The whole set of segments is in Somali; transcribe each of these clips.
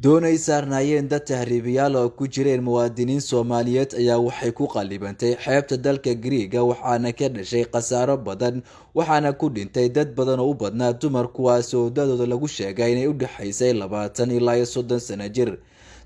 doonay saarnaayeen dad tahriibayaal oo ku jireen muwaadiniin Soomaaliyeed ayaa waxay ku qalibantay xeebta dalka Greega waxaana ka dhashay khasaaro badan waxaana ku dhintay dad badan oo u badnaa dumar kuwaas oo dadooda lagu sheegay inay u dhaxaysay 20 ilaa 30 sano jir.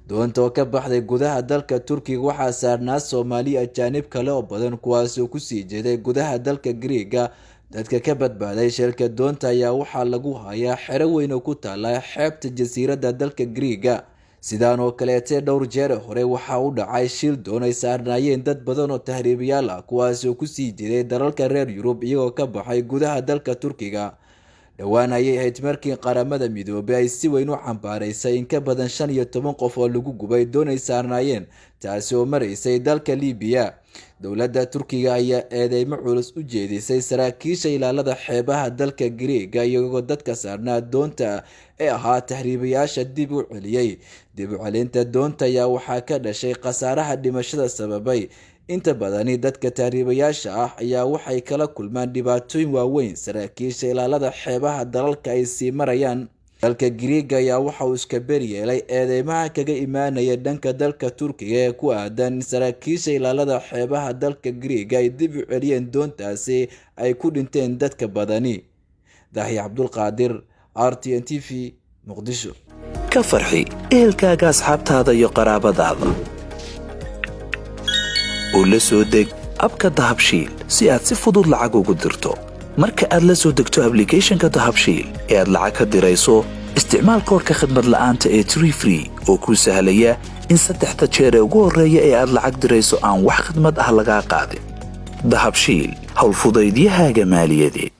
doonta oo ka baxday gudaha dalka Turkiga waxaa saarnaa Soomaali ajaanib kale oo badan kuwaas oo ku sii jeeday gudaha dalka Greega. dadka ka badbaaday shilka doonta ayaa waxaa lagu hayaa xero weyn oo ku taala xeebta jasiiradda dalka Greega. sidaan oo kaleete dhowr jeer hore waxaa u dhacay shil doon ay saarnaayeen dad badan oo tahriibayaal ah kuwaas oo ku sii jeeday dalalka reer Yurub iyagoo ka baxay gudaha dalka Turkiga. dhawaan ayay ahayd markii qaramada midoobay ay si weyn u cambaaraysay in ka badan 15 qof oo lagu gubay doon ay saarnaayeen taasi oo maraysay dalka Liibiya. dowladda Turkiga ayaa eedeymo culus u jeedisay saraakiisha ilaalada xeebaha dalka Greega iyagoo dadka saarnaa doonta ee ahaa tahriibayaasha dib u celiyay. dib u celinta doonta ayaa waxaa ka dhashay khasaaraha dhimashada sababay. inta badani dadka tahriibayaasha ah ayaa waxay kala kulmaan dhibaatooyin waaweyn saraakiisha ilaalada xeebaha dalalka ay sii marayaan. dalka Greega ayaa waxa uu iska beryeelay eedeymaha kaga imaanaya dhanka dalka Turkiga ee ku aadan saraakiisha ilaalada xeebaha dalka Greega ay dib u celiyeen doontaasi ay ku dhinteen dadka badani. Daahir Cabdulqaadir, RTN TV, Muqdisho. ka farxi ehelkaaga asxaabtaada iyo qaraabadaada oo la soo deg abka Dahabshiil si aad si fudud lacag ugu dirto. marka aad la soo degto application-ka Dahabshiil ee aad lacag ka dirayso isticmaal koodka khidmad la'aanta ee Tree oo kuu sahlaya in 3 jeer ee ugu horreeya ee aad lacag dirayso aan wax khidmad ah laga qaadin. Dahabshiil hawl fudaydiyahaaga maaliyadeed.